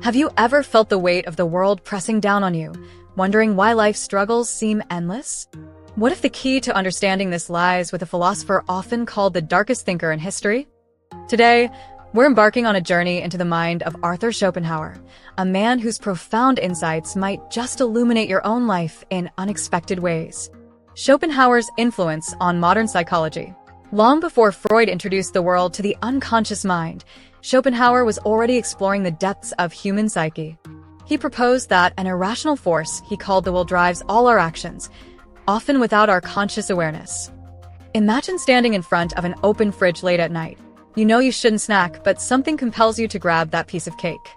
Have you ever felt the weight of the world pressing down on you, wondering why life's struggles seem endless? What if the key to understanding this lies with a philosopher often called the darkest thinker in history? Today, we're embarking on a journey into the mind of Arthur Schopenhauer, a man whose profound insights might just illuminate your own life in unexpected ways. Schopenhauer's influence on modern psychology. Long before Freud introduced the world to the unconscious mind, Schopenhauer was already exploring the depths of human psyche. He proposed that an irrational force he called the will drives all our actions, often without our conscious awareness. Imagine standing in front of an open fridge late at night. You know you shouldn't snack, but something compels you to grab that piece of cake.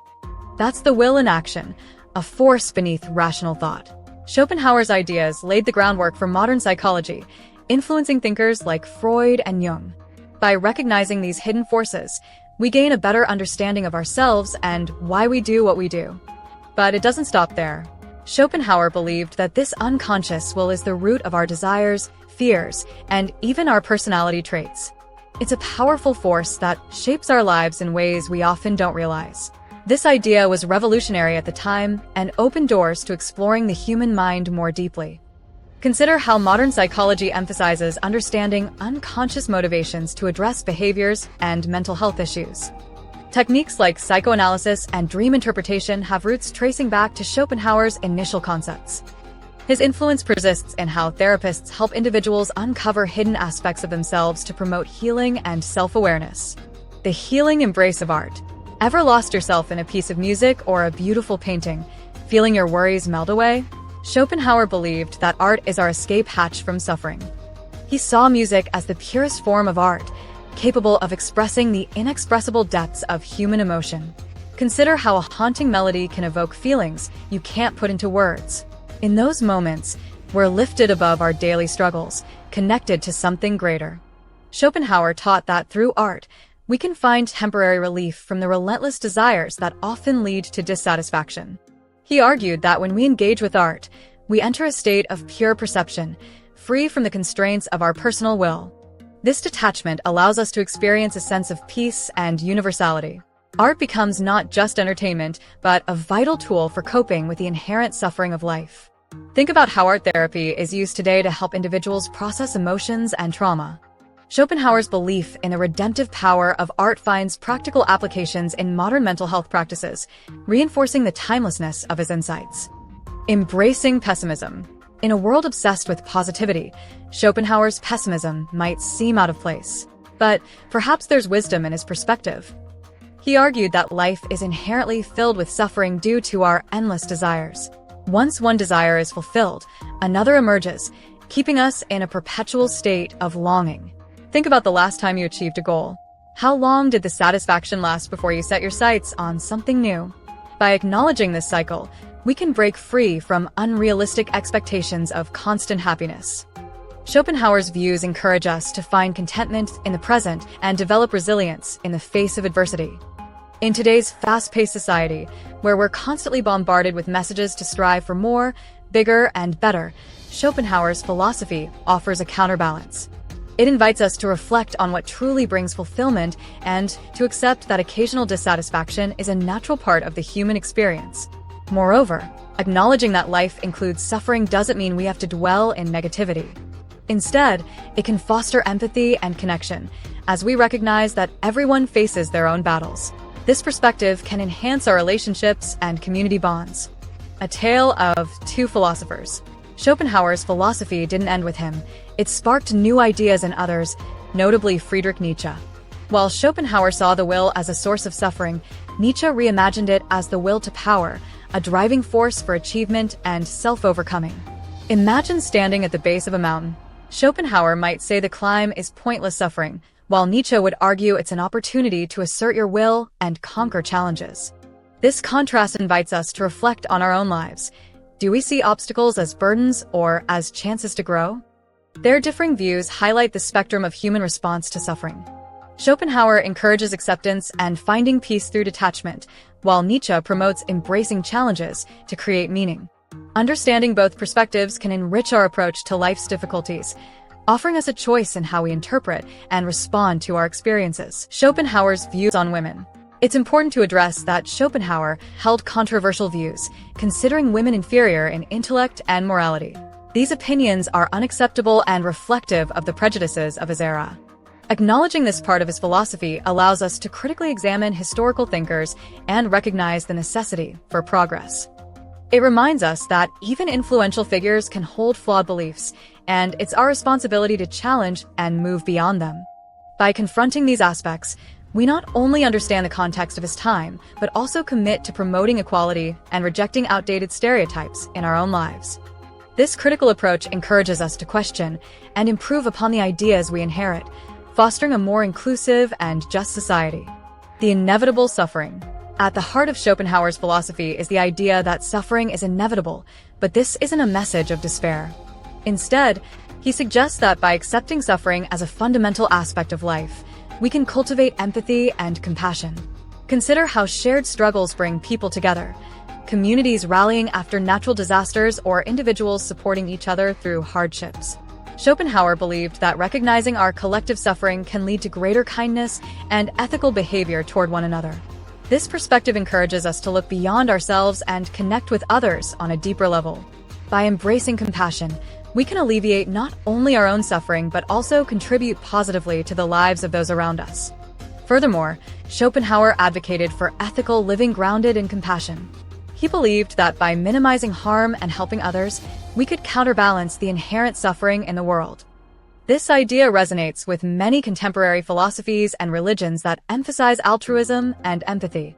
That's the will in action, a force beneath rational thought. Schopenhauer's ideas laid the groundwork for modern psychology, influencing thinkers like Freud and Jung. By recognizing these hidden forces, we gain a better understanding of ourselves and why we do what we do. But it doesn't stop there. Schopenhauer believed that this unconscious will is the root of our desires, fears, and even our personality traits. It's a powerful force that shapes our lives in ways we often don't realize. This idea was revolutionary at the time and opened doors to exploring the human mind more deeply. Consider how modern psychology emphasizes understanding unconscious motivations to address behaviors and mental health issues. Techniques like psychoanalysis and dream interpretation have roots tracing back to Schopenhauer's initial concepts. His influence persists in how therapists help individuals uncover hidden aspects of themselves to promote healing and self-awareness. The healing embrace of art. Ever lost yourself in a piece of music or a beautiful painting, feeling your worries melt away? Schopenhauer believed that art is our escape hatch from suffering. He saw music as the purest form of art, capable of expressing the inexpressible depths of human emotion. Consider how a haunting melody can evoke feelings you can't put into words. In those moments, we're lifted above our daily struggles, connected to something greater. Schopenhauer taught that through art, we can find temporary relief from the relentless desires that often lead to dissatisfaction. He argued that when we engage with art, we enter a state of pure perception, free from the constraints of our personal will. This detachment allows us to experience a sense of peace and universality. Art becomes not just entertainment, but a vital tool for coping with the inherent suffering of life. Think about how art therapy is used today to help individuals process emotions and trauma. Schopenhauer's belief in the redemptive power of art finds practical applications in modern mental health practices, reinforcing the timelessness of his insights. Embracing pessimism. In a world obsessed with positivity, Schopenhauer's pessimism might seem out of place. But perhaps there's wisdom in his perspective. He argued that life is inherently filled with suffering due to our endless desires. Once one desire is fulfilled, another emerges, keeping us in a perpetual state of longing. Think about the last time you achieved a goal. How long did the satisfaction last before you set your sights on something new? By acknowledging this cycle, we can break free from unrealistic expectations of constant happiness. Schopenhauer's views encourage us to find contentment in the present and develop resilience in the face of adversity. In today's fast-paced society, where we're constantly bombarded with messages to strive for more, bigger, and better, Schopenhauer's philosophy offers a counterbalance. It invites us to reflect on what truly brings fulfillment and to accept that occasional dissatisfaction is a natural part of the human experience. Moreover, acknowledging that life includes suffering doesn't mean we have to dwell in negativity. Instead, it can foster empathy and connection, as we recognize that everyone faces their own battles. This perspective can enhance our relationships and community bonds. A tale of two philosophers. Schopenhauer's philosophy didn't end with him. It sparked new ideas in others, notably Friedrich Nietzsche. While Schopenhauer saw the will as a source of suffering, Nietzsche reimagined it as the will to power, a driving force for achievement and self-overcoming. Imagine standing at the base of a mountain. Schopenhauer might say the climb is pointless suffering, while Nietzsche would argue it's an opportunity to assert your will and conquer challenges. This contrast invites us to reflect on our own lives. Do we see obstacles as burdens or as chances to grow? Their differing views highlight the spectrum of human response to suffering. Schopenhauer encourages acceptance and finding peace through detachment, while Nietzsche promotes embracing challenges to create meaning. Understanding both perspectives can enrich our approach to life's difficulties, offering us a choice in how we interpret and respond to our experiences. Schopenhauer's views on women. It's important to address that Schopenhauer held controversial views, considering women inferior in intellect and morality. These opinions are unacceptable and reflective of the prejudices of his era. Acknowledging this part of his philosophy allows us to critically examine historical thinkers and recognize the necessity for progress. It reminds us that even influential figures can hold flawed beliefs, and it's our responsibility to challenge and move beyond them. By confronting these aspects, we not only understand the context of his time, but also commit to promoting equality and rejecting outdated stereotypes in our own lives. This critical approach encourages us to question and improve upon the ideas we inherit, fostering a more inclusive and just society. The inevitable suffering. At the heart of Schopenhauer's philosophy is the idea that suffering is inevitable, but this isn't a message of despair. Instead, he suggests that by accepting suffering as a fundamental aspect of life, we can cultivate empathy and compassion. Consider how shared struggles bring people together, communities rallying after natural disasters or individuals supporting each other through hardships. Schopenhauer believed that recognizing our collective suffering can lead to greater kindness and ethical behavior toward one another. This perspective encourages us to look beyond ourselves and connect with others on a deeper level. By embracing compassion, we can alleviate not only our own suffering but also contribute positively to the lives of those around us. Furthermore, Schopenhauer advocated for ethical living grounded in compassion. He believed that by minimizing harm and helping others, we could counterbalance the inherent suffering in the world. This idea resonates with many contemporary philosophies and religions that emphasize altruism and empathy.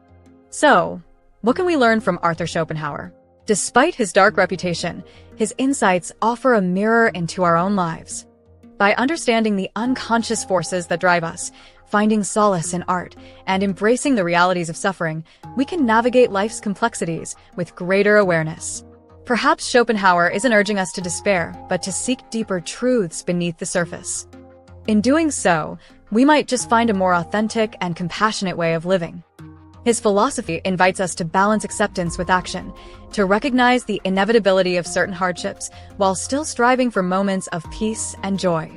So, what can we learn from Arthur Schopenhauer? Despite his dark reputation, his insights offer a mirror into our own lives. By understanding the unconscious forces that drive us, finding solace in art, and embracing the realities of suffering, we can navigate life's complexities with greater awareness. Perhaps Schopenhauer isn't urging us to despair, but to seek deeper truths beneath the surface. In doing so, we might just find a more authentic and compassionate way of living. His philosophy invites us to balance acceptance with action, to recognize the inevitability of certain hardships while still striving for moments of peace and joy.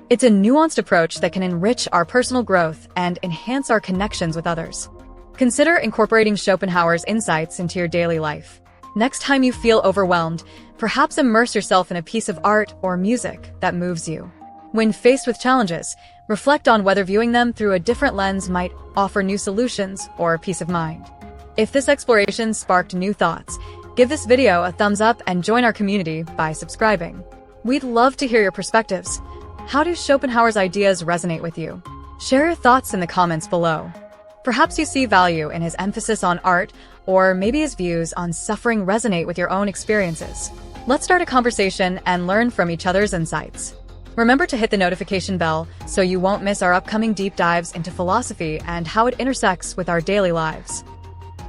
It's a nuanced approach that can enrich our personal growth and enhance our connections with others. Consider incorporating Schopenhauer's insights into your daily life. Next time you feel overwhelmed, perhaps immerse yourself in a piece of art or music that moves you. When faced with challenges, reflect on whether viewing them through a different lens might offer new solutions or peace of mind. If this exploration sparked new thoughts, give this video a thumbs up and join our community by subscribing. We'd love to hear your perspectives. How do Schopenhauer's ideas resonate with you? Share your thoughts in the comments below. Perhaps you see value in his emphasis on art, or maybe his views on suffering resonate with your own experiences. Let's start a conversation and learn from each other's insights. Remember to hit the notification bell so you won't miss our upcoming deep dives into philosophy and how it intersects with our daily lives.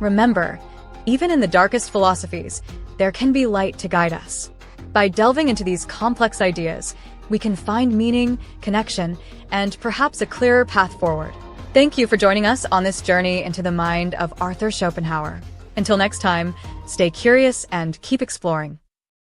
Remember, even in the darkest philosophies, there can be light to guide us. By delving into these complex ideas, we can find meaning, connection, and perhaps a clearer path forward. Thank you for joining us on this journey into the mind of Arthur Schopenhauer. Until next time, stay curious and keep exploring.